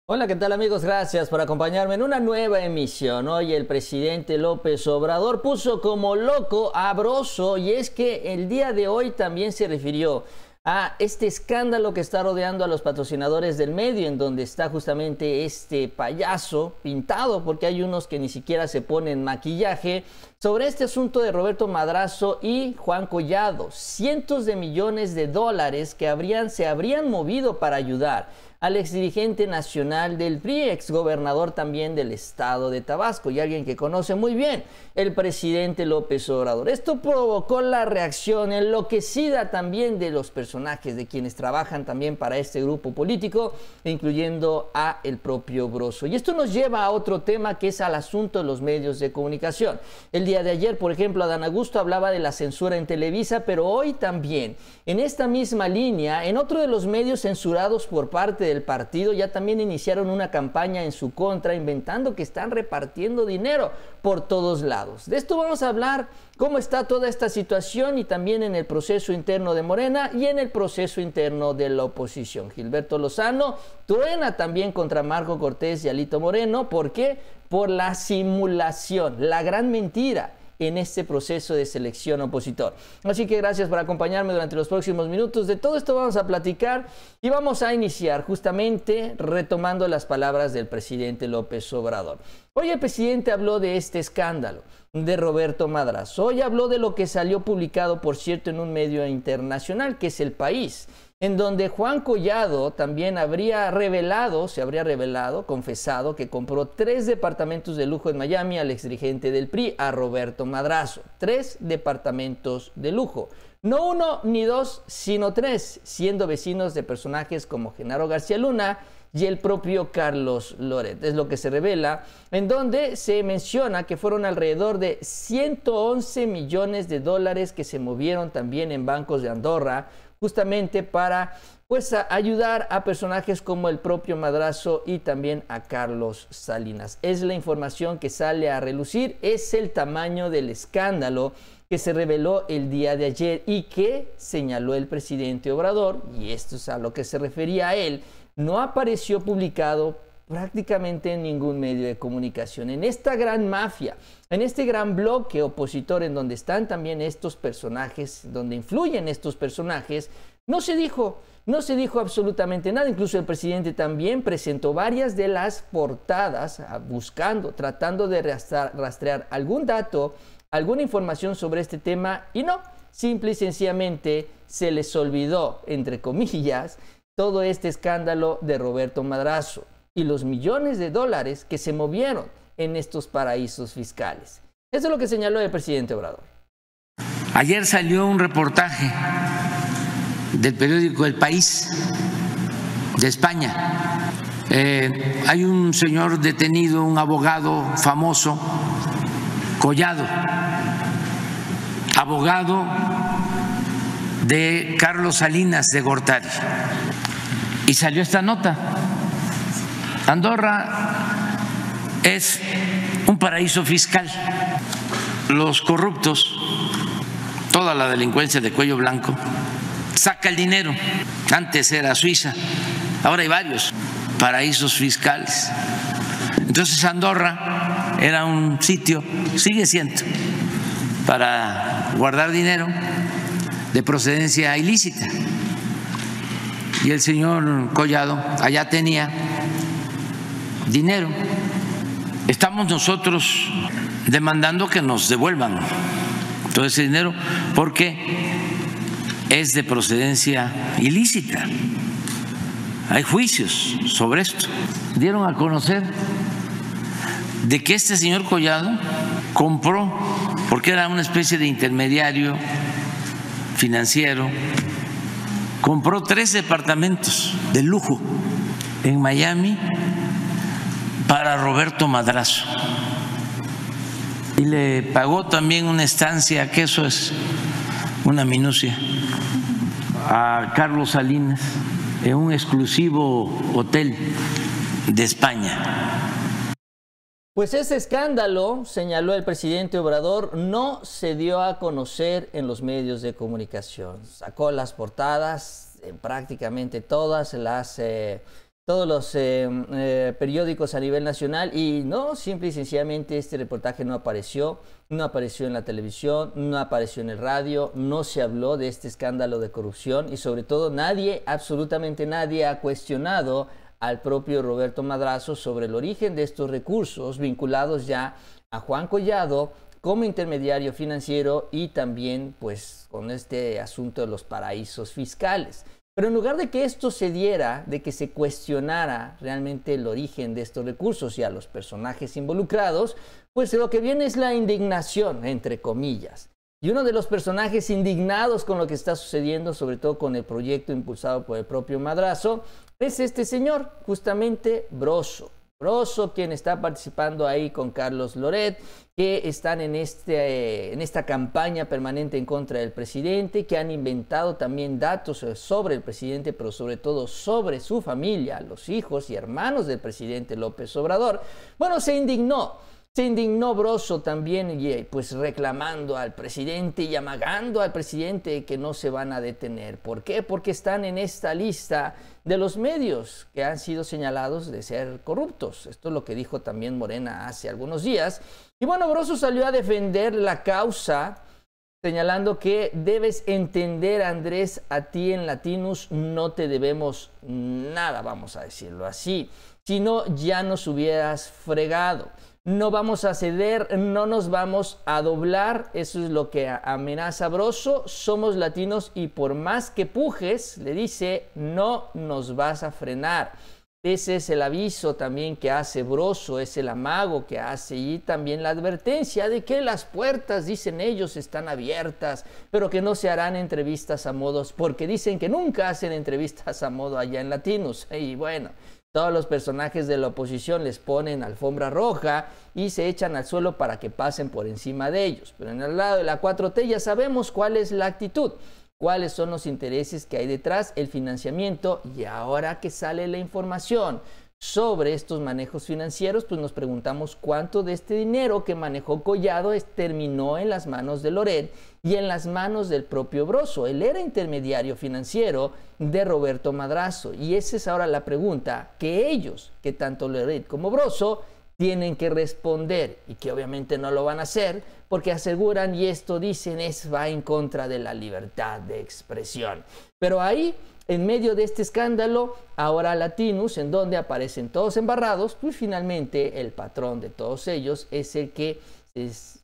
Hola, ¿qué tal amigos? Gracias por acompañarme en una nueva emisión. Hoy el presidente López Obrador puso como loco a Broso, y es que el día de hoy también se refirió a este escándalo que está rodeando a los patrocinadores del medio, en donde está justamente este payaso pintado, porque hay unos que ni siquiera se ponen maquillaje, sobre este asunto de Roberto Madrazo y Juan Collado. Cientos de millones de dólares que se habrían movido para ayudar al exdirigente nacional del PRI, exgobernador también del estado de Tabasco, y alguien que conoce muy bien el presidente López Obrador. Esto provocó la reacción enloquecida también de los personajes, de quienes trabajan también para este grupo político, incluyendo a el propio Broso. Y esto nos lleva a otro tema, que es al asunto de los medios de comunicación. El día de ayer, por ejemplo, Adán Augusto hablaba de la censura en Televisa, pero hoy también, en esta misma línea, en otro de los medios censurados por parte del partido, ya también iniciaron una campaña en su contra, inventando que están repartiendo dinero por todos lados. De esto vamos a hablar, cómo está toda esta situación, y también en el proceso interno de Morena y en el proceso interno de la oposición. Gilberto Lozano truena también contra Marco Cortés y Alito Moreno. ¿Por qué? Por la simulación, la gran mentira en este proceso de selección opositor. Así que gracias por acompañarme durante los próximos minutos. De todo esto vamos a platicar, y vamos a iniciar justamente retomando las palabras del presidente López Obrador. Hoy el presidente habló de este escándalo de Roberto Madrazo. Hoy habló de lo que salió publicado, por cierto, en un medio internacional, que es El País, en donde Juan Collado también se habría revelado, confesado, que compró 3 departamentos de lujo en Miami al exdirigente del PRI, a Roberto Madrazo. 3 departamentos de lujo. No 1 ni 2, sino 3, siendo vecinos de personajes como Genaro García Luna y el propio Carlos Loret. Es lo que se revela, en donde se menciona que fueron alrededor de 111 millones de dólares que se movieron también en bancos de Andorra, justamente para ayudar a personajes como el propio Madrazo y también a Carlos Salinas. Es la información que sale a relucir, es el tamaño del escándalo que se reveló el día de ayer y que señaló el presidente Obrador, y esto es a lo que se refería a él. No apareció publicado prácticamente en ningún medio de comunicación. En esta gran mafia, en este gran bloque opositor, en donde están también estos personajes, donde influyen estos personajes, no se dijo absolutamente nada. Incluso el presidente también presentó varias de las portadas, tratando de rastrear algún dato, alguna información sobre este tema, y no, simple y sencillamente se les olvidó, entre comillas, todo este escándalo de Roberto Madrazo y los millones de dólares que se movieron en estos paraísos fiscales. Eso es lo que señaló el presidente Obrador. Ayer salió un reportaje del periódico El País de España. Hay un señor detenido, un abogado famoso, Collado, abogado de Carlos Salinas de Gortari. Y salió esta nota. Andorra es un paraíso fiscal. Los corruptos, toda la delincuencia de cuello blanco, saca el dinero. Antes era Suiza, ahora hay varios paraísos fiscales. Entonces Andorra era un sitio, sigue siendo, para guardar dinero de procedencia ilícita. Y el señor Collado allá tenía dinero. Estamos nosotros demandando que nos devuelvan todo ese dinero, porque es de procedencia ilícita. Hay juicios sobre esto. Dieron a conocer de que este señor Collado compró, porque era una especie de intermediario financiero, compró 3 departamentos de lujo en Miami para Roberto Madrazo, y le pagó también una estancia, que eso es una minucia, a Carlos Salinas en un exclusivo hotel de España. Pues ese escándalo, señaló el presidente Obrador, no se dio a conocer en los medios de comunicación. Sacó las portadas, prácticamente todas las todos los periódicos a nivel nacional y no, simple y sencillamente este reportaje no apareció en la televisión, no apareció en el radio, no se habló de este escándalo de corrupción y sobre todo nadie, absolutamente nadie ha cuestionado al propio Roberto Madrazo sobre el origen de estos recursos vinculados ya a Juan Collado como intermediario financiero y también pues con este asunto de los paraísos fiscales. Pero en lugar de que esto se diera, de que se cuestionara realmente el origen de estos recursos y a los personajes involucrados, pues lo que viene es la indignación, entre comillas. Y uno de los personajes indignados con lo que está sucediendo, sobre todo con el proyecto impulsado por el propio Madrazo, es este señor, justamente Broso. Broso, quien está participando ahí con Carlos Loret, que están en esta campaña permanente en contra del presidente, que han inventado también datos sobre el presidente, pero sobre todo sobre su familia, los hijos y hermanos del presidente López Obrador. Bueno, se indignó Broso también, pues reclamando al presidente y amagando al presidente que no se van a detener. ¿Por qué? Porque están en esta lista de los medios que han sido señalados de ser corruptos. Esto es lo que dijo también Morena hace algunos días. Y bueno, Broso salió a defender la causa, señalando que debes entender, Andrés, a ti en Latinus no te debemos nada, vamos a decirlo así. Si no, ya nos hubieras fregado. No vamos a ceder, no nos vamos a doblar, eso es lo que amenaza Broso. Somos latinos y por más que pujes, le dice, no nos vas a frenar. Ese es el aviso también que hace Broso, es el amago que hace y también la advertencia de que las puertas, dicen ellos, están abiertas, pero que no se harán entrevistas a modos, porque dicen que nunca hacen entrevistas a modo allá en Latinus. Y bueno, todos los personajes de la oposición les ponen alfombra roja y se echan al suelo para que pasen por encima de ellos. Pero en el lado de la 4T ya sabemos cuál es la actitud, cuáles son los intereses que hay detrás, el financiamiento. Y ahora que sale la información sobre estos manejos financieros, pues nos preguntamos cuánto de este dinero que manejó Collado terminó en las manos de Loret y en las manos del propio Broso. Él era intermediario financiero de Roberto Madrazo y esa es ahora la pregunta que ellos, que tanto Loret como Broso, tienen que responder y que obviamente no lo van a hacer porque aseguran, y esto dicen, va en contra de la libertad de expresión. Pero ahí, en medio de este escándalo, ahora Latinus, en donde aparecen todos embarrados, pues finalmente el patrón de todos ellos es el que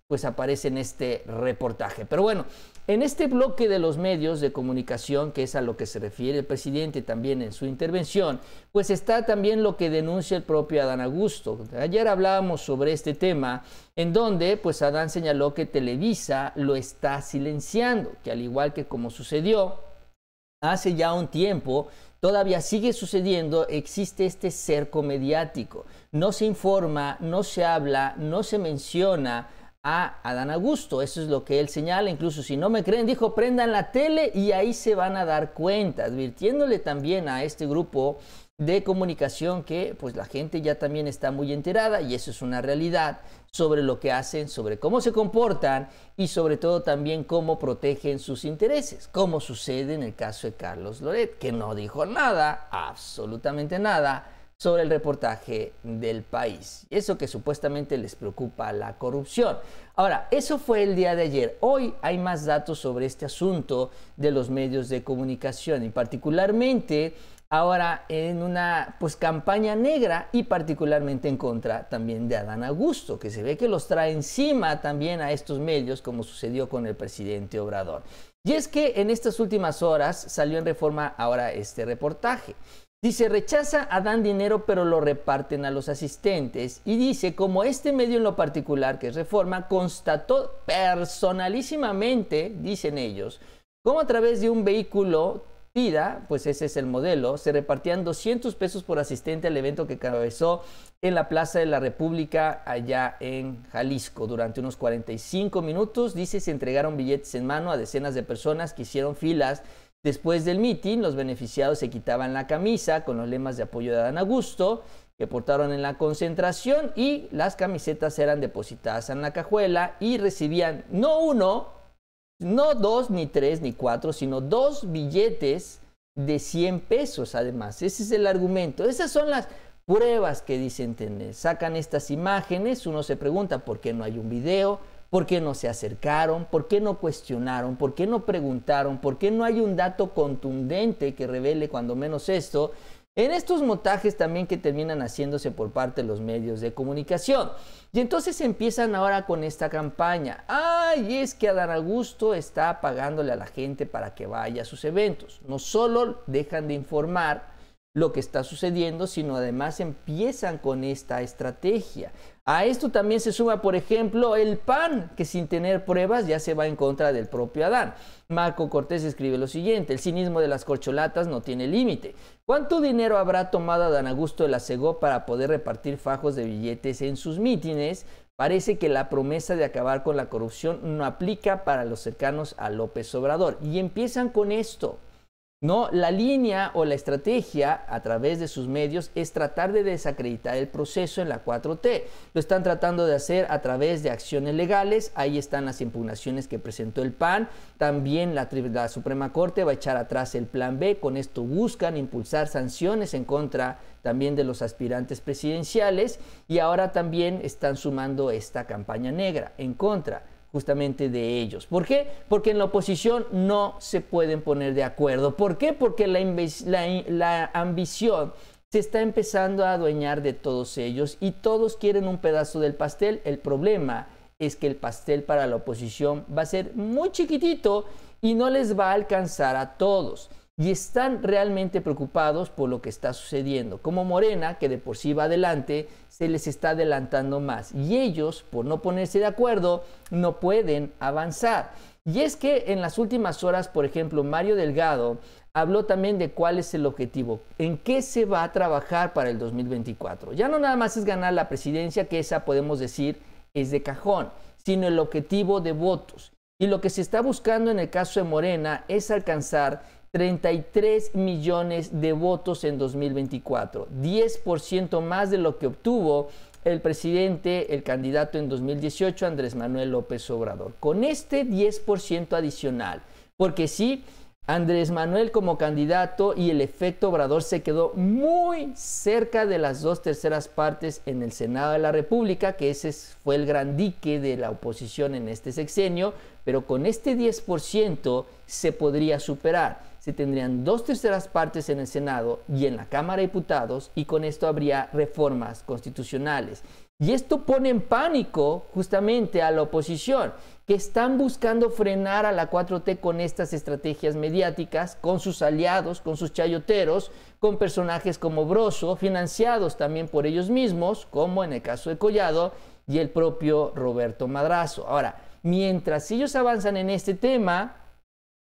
pues aparece en este reportaje. Pero bueno, en este bloque de los medios de comunicación, que es a lo que se refiere el presidente también en su intervención, pues está también lo que denuncia el propio Adán Augusto. Ayer hablábamos sobre este tema, en donde pues Adán señaló que Televisa lo está silenciando, que al igual que como sucedió hace ya un tiempo, todavía sigue sucediendo, existe este cerco mediático. No se informa, no se habla, no se menciona a Adán Augusto. Eso es lo que él señala. Incluso si no me creen, dijo, prendan la tele y ahí se van a dar cuenta, advirtiéndole también a este grupo de comunicación que pues la gente ya también está muy enterada y eso es una realidad sobre lo que hacen, sobre cómo se comportan y sobre todo también cómo protegen sus intereses, como sucede en el caso de Carlos Loret, que no dijo nada, absolutamente nada, sobre el reportaje del País. Eso que supuestamente les preocupa, la corrupción. Ahora, eso fue el día de ayer. Hoy hay más datos sobre este asunto de los medios de comunicación y particularmente ahora en una pues campaña negra y particularmente en contra también de Adán Augusto, que se ve que los trae encima también a estos medios como sucedió con el presidente Obrador. Y es que en estas últimas horas salió en Reforma ahora este reportaje. Dice, rechaza a Dan dinero pero lo reparten a los asistentes. Y dice, como este medio en lo particular, que es Reforma, constató personalísimamente, dicen ellos, cómo a través de un vehículo TIDA, pues ese es el modelo, se repartían 200 pesos por asistente al evento que cabezó en la Plaza de la República allá en Jalisco. Durante unos 45 minutos, dice, se entregaron billetes en mano a decenas de personas que hicieron filas. Después del mitin, los beneficiados se quitaban la camisa con los lemas de apoyo de Adán Augusto que portaron en la concentración y las camisetas eran depositadas en la cajuela y recibían no uno, no dos, ni tres, ni cuatro, sino 2 billetes de 100 pesos además. Ese es el argumento. Esas son las pruebas que dicen tener. Sacan estas imágenes, uno se pregunta por qué no hay un video, por qué no se acercaron, por qué no cuestionaron, por qué no preguntaron, por qué no hay un dato contundente que revele cuando menos esto. En estos montajes también que terminan haciéndose por parte de los medios de comunicación. Y entonces empiezan ahora con esta campaña. ¡Ay! Es que Adán Augusto está pagándole a la gente para que vaya a sus eventos. No solo dejan de informar lo que está sucediendo, sino además empiezan con esta estrategia. A esto también se suma, por ejemplo, el PAN, que sin tener pruebas ya se va en contra del propio Adán. Marco Cortés escribe lo siguiente: el cinismo de las corcholatas no tiene límite. ¿Cuánto dinero habrá tomado Adán Augusto de la Segó para poder repartir fajos de billetes en sus mítines? Parece que la promesa de acabar con la corrupción no aplica para los cercanos a López Obrador. Y empiezan con esto. No, la línea o la estrategia a través de sus medios es tratar de desacreditar el proceso en la 4T. Lo están tratando de hacer a través de acciones legales. Ahí están las impugnaciones que presentó el PAN. También la Suprema Corte va a echar atrás el Plan B. Con esto buscan impulsar sanciones en contra también de los aspirantes presidenciales. Y ahora también están sumando esta campaña negra en contra justamente de ellos. ¿Por qué? Porque en la oposición no se pueden poner de acuerdo. ¿Por qué? Porque la ambición se está empezando a adueñar de todos ellos y todos quieren un pedazo del pastel. El problema es que el pastel para la oposición va a ser muy chiquitito y no les va a alcanzar a todos. Y están realmente preocupados por lo que está sucediendo. Como Morena, que de por sí va adelante, se les está adelantando más. Y ellos, por no ponerse de acuerdo, no pueden avanzar. Y es que en las últimas horas, por ejemplo, Mario Delgado habló también de cuál es el objetivo, en qué se va a trabajar para el 2024. Ya no nada más es ganar la presidencia, que esa podemos decir es de cajón, sino el objetivo de votos. Y lo que se está buscando en el caso de Morena es alcanzar 33 millones de votos en 2024, 10% más de lo que obtuvo el presidente, el candidato en 2018, Andrés Manuel López Obrador. Con este 10% adicional, porque sí, Andrés Manuel como candidato y el efecto Obrador se quedó muy cerca de las 2/3 partes en el Senado de la República, que ese fue el gran dique de la oposición en este sexenio, pero con este 10% se podría superar. Se tendrían 2/3 partes en el Senado y en la Cámara de Diputados, y con esto habría reformas constitucionales. Y esto pone en pánico justamente a la oposición, que están buscando frenar a la 4T con estas estrategias mediáticas, con sus aliados, con sus chayoteros, con personajes como Broso, financiados también por ellos mismos, como en el caso de Collado y el propio Roberto Madrazo. Ahora, mientras ellos avanzan en este tema,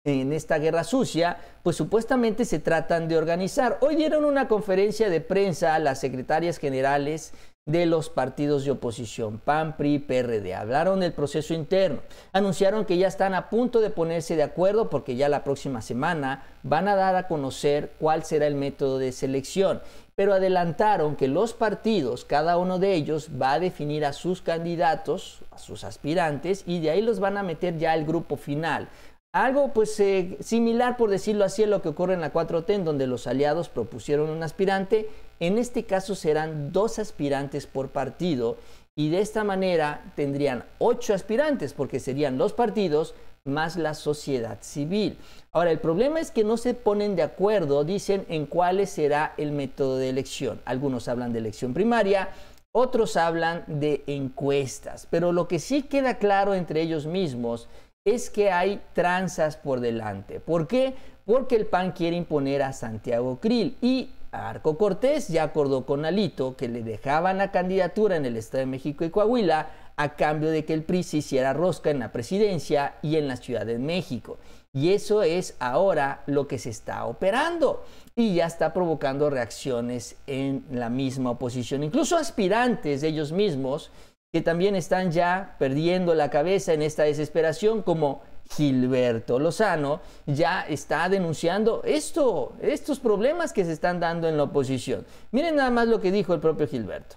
en esta guerra sucia, pues supuestamente se tratan de organizar. Hoy dieron una conferencia de prensa a las secretarias generales de los partidos de oposición, PAN, PRI, PRD. Hablaron del proceso interno. Anunciaron que ya están a punto de ponerse de acuerdo porque ya la próxima semana van a dar a conocer cuál será el método de selección. Pero adelantaron que los partidos, cada uno de ellos, va a definir a sus candidatos, a sus aspirantes, y de ahí los van a meter ya al grupo final. Algo pues similar, por decirlo así, a lo que ocurre en la 4T, en donde los aliados propusieron un aspirante. En este caso serán 2 aspirantes por partido, y de esta manera tendrían 8 aspirantes, porque serían los partidos más la sociedad civil. Ahora, el problema es que no se ponen de acuerdo, dicen, en cuál será el método de elección. Algunos hablan de elección primaria, otros hablan de encuestas, pero lo que sí queda claro entre ellos mismos es que hay tranzas por delante. ¿Por qué? Porque el PAN quiere imponer a Santiago Krill y Marco Cortés ya acordó con Alito que le dejaban la candidatura en el Estado de México y Coahuila a cambio de que el PRI se hiciera rosca en la presidencia y en la Ciudad de México. Y eso es ahora lo que se está operando y ya está provocando reacciones en la misma oposición. Incluso aspirantes de ellos mismos que también están ya perdiendo la cabeza en esta desesperación, como Gilberto Lozano, ya está denunciando estos problemas que se están dando en la oposición. Miren nada más lo que dijo el propio Gilberto.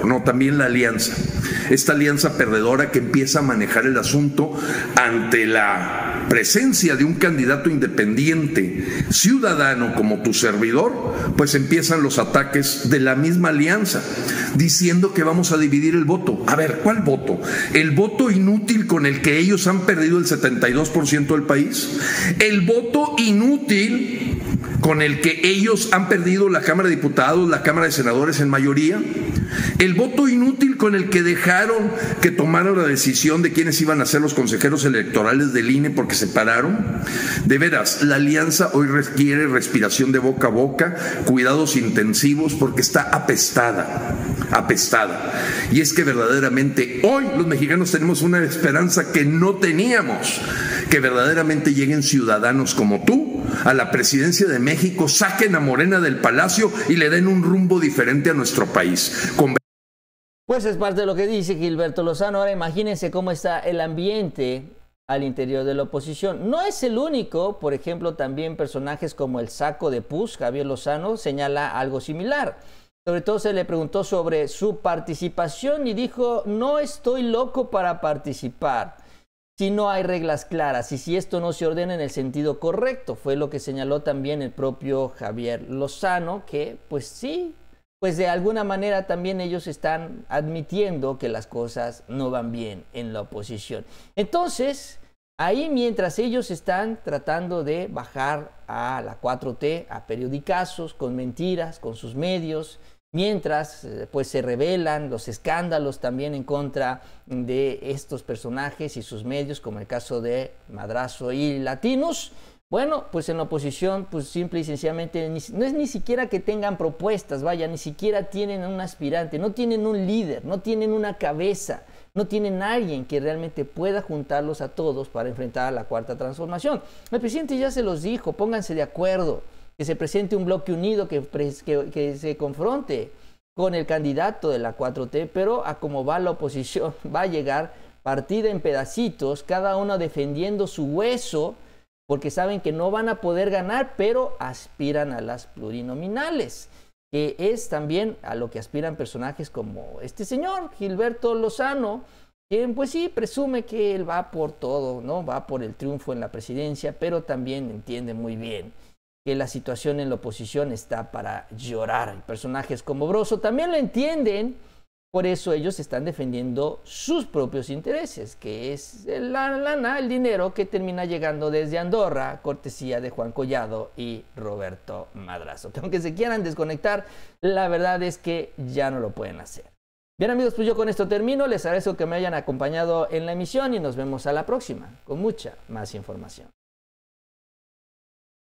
No, también la alianza, esta alianza perdedora que empieza a manejar el asunto ante la presencia de un candidato independiente, ciudadano como tu servidor, pues empiezan los ataques de la misma alianza, diciendo que vamos a dividir el voto. A ver, ¿cuál voto? ¿El voto inútil con el que ellos han perdido el 72% del país? ¿El voto inútil con el que ellos han perdido la Cámara de Diputados, la Cámara de Senadores en mayoría? ¿El voto inútil con el que dejaron que tomaran la decisión de quiénes iban a ser los consejeros electorales del INE porque se pararon? De veras, la alianza hoy requiere respiración de boca a boca, cuidados intensivos, porque está apestada. Y es que verdaderamente hoy los mexicanos tenemos una esperanza que no teníamos, que verdaderamente lleguen ciudadanos como tú a la presidencia de México, saquen a Morena del palacio y le den un rumbo diferente a nuestro país. Pues es parte de lo que dice Gilberto Lozano. Ahora imagínense cómo está el ambiente al interior de la oposición. No es el único, por ejemplo, también personajes como el saco de pus, Javier Lozano, señala algo similar. Sobre todo se le preguntó sobre su participación y dijo: no estoy loco para participar si no hay reglas claras y si esto no se ordena en el sentido correcto. Fue lo que señaló también el propio Javier Lozano, que pues sí, pues de alguna manera también ellos están admitiendo que las cosas no van bien en la oposición. Entonces, ahí mientras ellos están tratando de bajar a la 4T a periodicazos, con mentiras, con sus medios, mientras pues se revelan los escándalos también en contra de estos personajes y sus medios, como el caso de Madrazo y Latinos, bueno, pues en la oposición, pues simple y sencillamente no es ni siquiera que tengan propuestas, vaya, ni siquiera tienen un aspirante, no tienen un líder, no tienen una cabeza, no tienen alguien que realmente pueda juntarlos a todos para enfrentar a la cuarta transformación. El presidente ya se los dijo: pónganse de acuerdo, que se presente un bloque unido, que se confronte con el candidato de la 4T, pero a cómo va la oposición, va a llegar partida en pedacitos, cada uno defendiendo su hueso, porque saben que no van a poder ganar, pero aspiran a las plurinominales, que es también a lo que aspiran personajes como este señor, Gilberto Lozano, quien pues sí presume que él va por todo, ¿no? Va por el triunfo en la presidencia, pero también entiende muy bien que la situación en la oposición está para llorar. Y personajes como Broso también lo entienden, por eso ellos están defendiendo sus propios intereses, que es la lana, el dinero que termina llegando desde Andorra, cortesía de Juan Collado y Roberto Madrazo. Que aunque se quieran desconectar, la verdad es que ya no lo pueden hacer. Bien amigos, pues yo con esto termino. Les agradezco que me hayan acompañado en la emisión y nos vemos a la próxima con mucha más información.